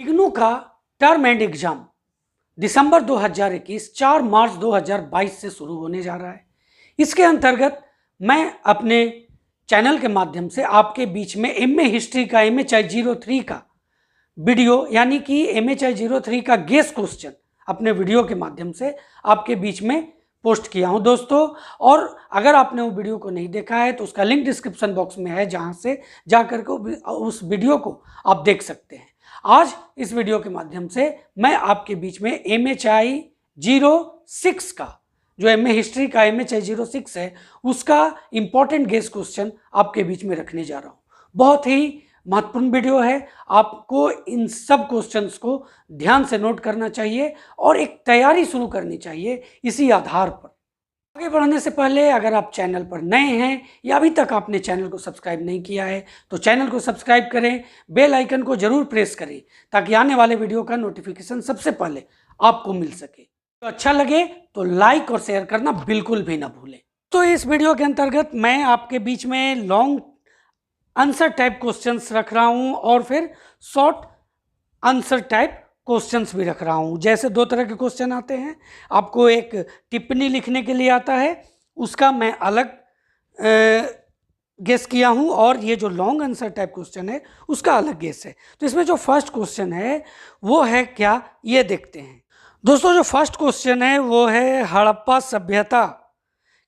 इग्नू का term and exam दिसंबर 2021 4 मार्च 2022 से शुरू होने जा रहा है। इसके अंतर्गत मैं अपने चैनल के माध्यम से आपके बीच में एमए हिस्ट्री का MHI 03 का वीडियो यानी कि MHI 03 का गेस क्वेश्चन अपने वीडियो के माध्यम से आपके बीच में पोस्ट किया हूं दोस्तों। और अगर आपने वो वीडियो को नहीं देखा है तो उसका लिंक डिस्क्रिप्शन बॉक्स में है, जहां से जाकर के उस वीडियो को आप देख सकते हैं। आज इस वीडियो के माध्यम से मैं आपके बीच में MHI 06 का जो एमए हिस्ट्री का MHI 06 है उसका इंपॉर्टेंट गेस क्वेश्चन आपके बीच में रखने जा रहा हूं। बहुत ही महत्वपूर्ण वीडियो है, आपको इन सब क्वेश्चंस को ध्यान से नोट करना चाहिए और एक तैयारी शुरू करनी चाहिए इसी आधार पर। आगे बढ़ने से पहले अगर आप चैनल पर नए हैं या अभी तक आपने चैनल को सब्सक्राइब नहीं किया है तो चैनल को सब्सक्राइब करें, बेल आइकन को जरूर प्रेस करें ताकि आने वाले वीडियो का नोटिफिकेशन सबसे पहले आपको मिल सके। तो अच्छा लगे तो लाइक और शेयर करना बिल्कुल भी ना भूलें। तो इस वीडियो के अंतर्गत मैं आपके बीच में लॉन्ग आंसर टाइप क्वेश्चंस रख रहा हूं और फिर शॉर्ट आंसर टाइप क्वेश्चंस भी रख रहा हूं। जैसे दो तरह के क्वेश्चन आते हैं, आपको एक टिप्पणी लिखने के लिए आता है, उसका मैं अलग गेस किया हूं, और ये जो लॉन्ग आंसर टाइप क्वेश्चन है उसका अलग गेस है। तो इसमें जो फर्स्ट क्वेश्चन है वो है क्या, ये देखते हैं दोस्तों। जो फर्स्ट क्वेश्चन है वो है हड़प्पा सभ्यता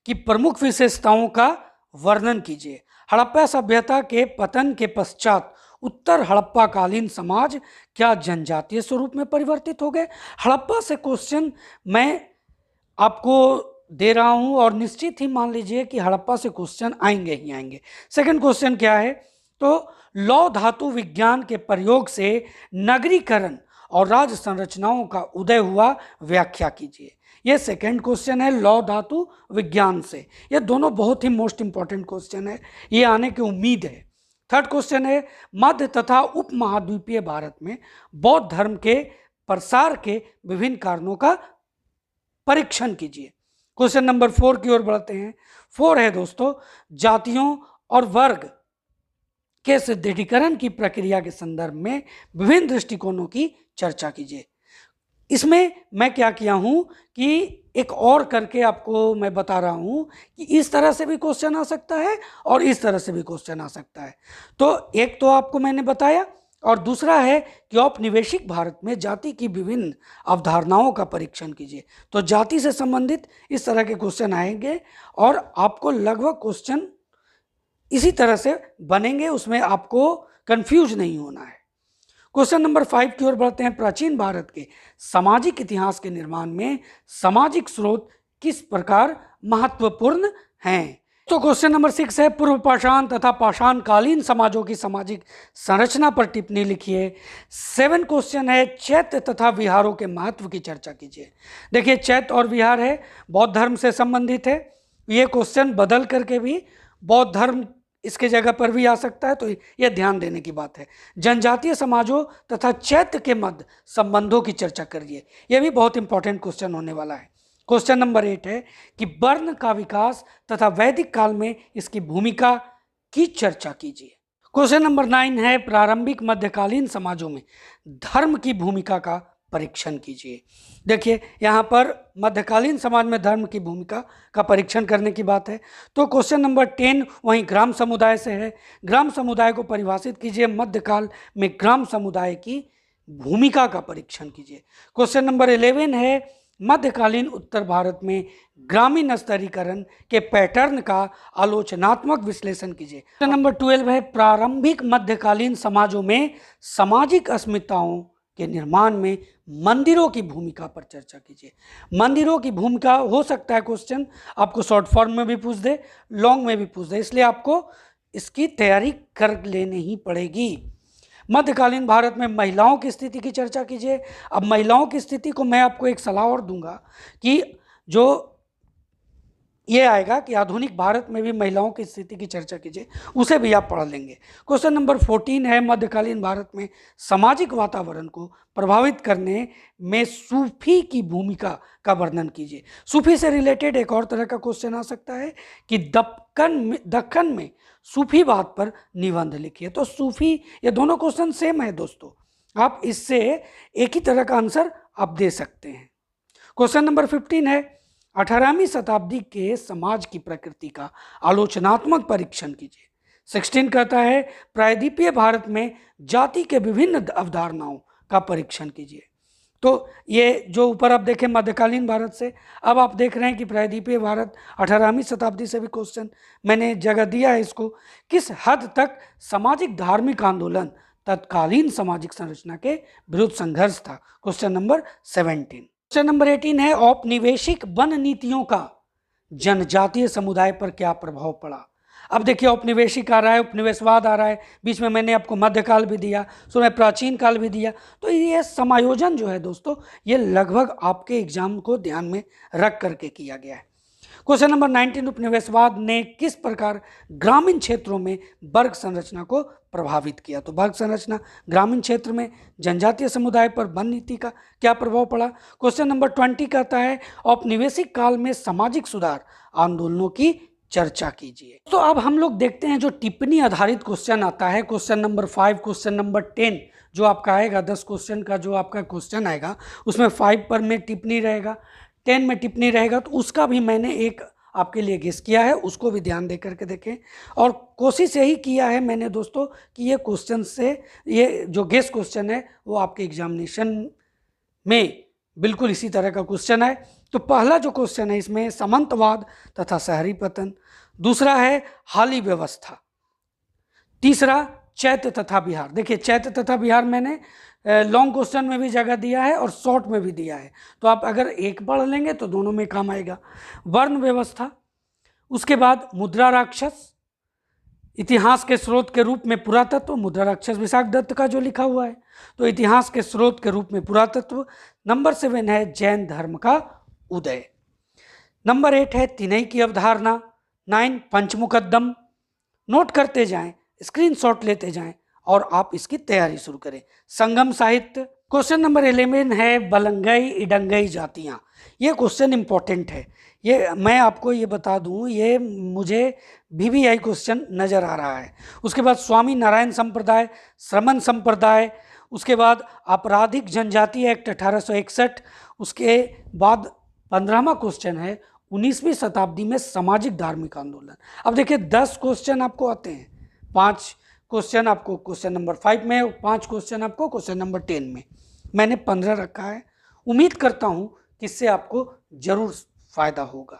की प्रमुख विशेषताओं का वर्णन कीजिए। हड़प्पा सभ्यता के पतन के पश्चात उत्तर हड़प्पा कालीन समाज क्या जनजातीय स्वरूप में परिवर्तित हो गए। हड़प्पा से क्वेश्चन मैं आपको दे रहा हूं और निश्चित ही मान लीजिए कि हड़प्पा से क्वेश्चन आएंगे ही आएंगे। सेकंड क्वेश्चन क्या है, तो लौह धातु विज्ञान के प्रयोग से नगरीकरण और राज्य संरचनाओं का उदय हुआ, व्याख्या कीजिए। ये सेकंड क्वेश्चन है लौह धातु विज्ञान से। ये दोनों बहुत ही मोस्ट इंपॉर्टेंट क्वेश्चन है, ये आने की उम्मीद है। थर्ड क्वेश्चन है मध्य तथा उप महाद्वीपीय भारत में बौद्ध धर्म के प्रसार के विभिन्न कारणों का परीक्षण कीजिए। क्वेश्चन नंबर 4 की ओर बढ़ते हैं। 4 है दोस्तों, जातियों और वर्ग के सुदृढ़ीकरण की प्रक्रिया के संदर्भ में विभिन्न दृष्टिकोणों की चर्चा कीजिए। इसमें मैं क्या किया हूं कि एक और करके आपको मैं बता रहा हूं कि इस तरह से भी क्वेश्चन आ सकता है और इस तरह से भी क्वेश्चन आ सकता है। तो एक तो आपको मैंने बताया, और दूसरा है कि औपनिवेशिक भारत में जाति की विभिन्न अवधारणाओं का परीक्षण कीजिए। तो जाति से संबंधित इस तरह के क्वेश्चन आएंगे और आपको लगभग क्वेश्चन इसी तरह से बनेंगे, उसमें आपको कंफ्यूज नहीं होना है। क्वेश्चन नंबर 5 की ओर बढ़ते हैं। प्राचीन भारत के सामाजिक इतिहास के निर्माण में सामाजिक स्रोत किस प्रकार महत्वपूर्ण हैं। तो क्वेश्चन नंबर 6 है पूर्व पाषाण तथा पाषाण कालीन समाजों की सामाजिक संरचना पर टिप्पणी लिखिए। 7 क्वेश्चन है चैत्य तथा विहारों के महत्व की चर्चा कीजिए। देखिए चैत्य और विहार है बौद्ध धर्म से संबंधित है। ये क्वेश्चन बदल करके भी बौद्ध धर्म इसके जगह पर भी आ सकता है, तो यह ध्यान देने की बात है। जनजातीय समाजों तथा चैत्य के मध्य संबंधों की चर्चा करिए। यह भी बहुत इंपॉर्टेंट क्वेश्चन होने वाला है। क्वेश्चन नंबर 8 है कि वर्ण का विकास तथा वैदिक काल में इसकी भूमिका की चर्चा कीजिए। क्वेश्चन नंबर 9 है प्रारंभिक मध्यकालीन समाजों में धर्म की भूमिका का परीक्षण कीजिए। देखिए यहाँ पर मध्यकालीन समाज में धर्म की भूमिका का परीक्षण करने की बात है। तो क्वेश्चन नंबर 10 वहीं ग्राम समुदाय से है। ग्राम समुदाय को परिभाषित कीजिए। मध्यकाल में ग्राम समुदाय की भूमिका का परीक्षण कीजिए। क्वेश्चन नंबर 11 है मध्यकालीन उत्तर भारत में ग्रामीण स्तरीकरण के पैटर्न का आलोचनात्मक विश्लेषण कीजिए। क्वेश्चन नंबर 12 है प्रारंभिक मध्यकालीन समाजों में सामाजिक अस्मिताओं के निर्माण में मंदिरों की भूमिका पर चर्चा कीजिए। मंदिरों की भूमिका हो सकता है क्वेश्चन आपको शॉर्ट फॉर्म में भी पूछ दे, लॉन्ग में भी पूछ दे, इसलिए आपको इसकी तैयारी कर लेनी ही पड़ेगी। मध्यकालीन भारत में महिलाओं की स्थिति की चर्चा कीजिए। अब महिलाओं की स्थिति को मैं आपको एक सलाह और दूंगा कि जो ये आएगा कि आधुनिक भारत में भी महिलाओं की स्थिति की चर्चा कीजिए, उसे भी आप पढ़ लेंगे। क्वेश्चन नंबर 14 है मध्यकालीन भारत में सामाजिक वातावरण को प्रभावित करने में सूफी की भूमिका का वर्णन कीजिए। सूफी से रिलेटेड एक और तरह का क्वेश्चन आ सकता है कि दक्कन में सूफीवाद पर निबंध लिखिए। तो सूफी, ये दोनों क्वेश्चन सेम है दोस्तों, आप इससे एक ही तरह का आंसर आप दे सकते हैं। क्वेश्चन नंबर 15 है 18वीं शताब्दी के समाज की प्रकृति का आलोचनात्मक परीक्षण कीजिए। 16 कहता है प्रायद्वीपीय भारत में जाति के विभिन्न अवधारणाओं का परीक्षण कीजिए। तो ये जो ऊपर आप देखें मध्यकालीन भारत से, अब आप देख रहे हैं कि प्रायद्वीपीय भारत 18वीं शताब्दी से भी क्वेश्चन मैंने जगह दिया है इसको। किस हद तक सामाजिक धार्मिक आंदोलन तत्कालीन सामाजिक संरचना के विरुद्ध संघर्ष था? Question number 17। क्वेश्चन नंबर 18 है औपनिवेशिक वन नीतियों का जनजातीय समुदाय पर क्या प्रभाव पड़ा? अब देखिए औपनिवेशिक आ रहा है, उपनिवेशवाद आ रहा है, बीच में मैंने आपको मध्यकाल भी दिया, सुना प्राचीन काल भी दिया। तो ये समायोजन जो है दोस्तों, ये लगभग आपके एग्जाम को ध्यान में रख करके किया गया है। क्वेश्चन नंबर 19 उपनिवेशवाद ने किस प्रकार ग्रामीण क्षेत्रों में वर्ग संरचना को प्रभावित किया? तो वर्ग संरचना ग्रामीण क्षेत्र में जनजातीय समुदाय पर वन नीति का क्या प्रभाव पड़ा? क्वेश्चन नंबर 20 कहता है औपनिवेशिक काल में सामाजिक सुधार आंदोलनों की चर्चा कीजिए। तो अब हम लोग देखते हैं जो टिप्पणी आधारित क्वेश्चन आता है, क्वेश्चन नंबर 5, क्वेश्चन नंबर 10 जो आपका आएगा, 10 क्वेश्चन का जो आपका क्वेश्चन आएगा उसमें 5 पर में टिप्पणी रहेगा, 10 में टिप्पणी रहेगा। तो उसका भी मैंने एक आपके लिए गेस किया है, उसको भी ध्यान दे करके देखें। और कोशिश यही किया है मैंने दोस्तों कि ये क्वेश्चन से, ये जो गेस क्वेश्चन है वो आपके एग्जामिनेशन में बिल्कुल इसी तरह का क्वेश्चन है। तो पहला जो क्वेश्चन है इसमें सामंतवाद तथा शहरी पतन, दूसरा है हाली व्यवस्था, तीसरा चैत्य तथा बिहार। देखिए चैत्य तथा बिहार मैंने लॉन्ग क्वेश्चन में भी जगह दिया है और शॉर्ट में भी दिया है, तो आप अगर एक पढ़ लेंगे तो दोनों में काम आएगा। वर्ण व्यवस्था, उसके बाद मुद्रा राक्षस, इतिहास के स्रोत के रूप में पुरातत्व, मुद्रा राक्षस विशाख दत्त का जो लिखा हुआ है, तो इतिहास के स्रोत के रूप में पुरातत्व। नंबर 7 है जैन धर्म का उदय। नंबर 8 है तिनई की अवधारणा। 9 पंचमुकद्दम। नोट करते जाएं, स्क्रीनशॉट लेते जाएं और आप इसकी तैयारी शुरू करें। संगम साहित्य। क्वेश्चन नंबर 11 है बलंगई इडंगई जातियां। ये क्वेश्चन इंपॉर्टेंट है, ये मैं आपको ये बता दूं, ये मुझे VVI क्वेश्चन नज़र आ रहा है। उसके बाद स्वामी नारायण संप्रदाय, श्रमण संप्रदाय, उसके बाद आपराधिक जनजाति एक्ट 1861, उसके बाद 15वां क्वेश्चन है 19वीं शताब्दी में सामाजिक धार्मिक आंदोलन। अब देखिए 10 क्वेश्चन आपको आते हैं, 5 क्वेश्चन आपको क्वेश्चन नंबर 5 में, 5 क्वेश्चन आपको क्वेश्चन नंबर 10 में, मैंने 15 रखा है। उम्मीद करता हूँ कि इससे आपको जरूर फायदा होगा।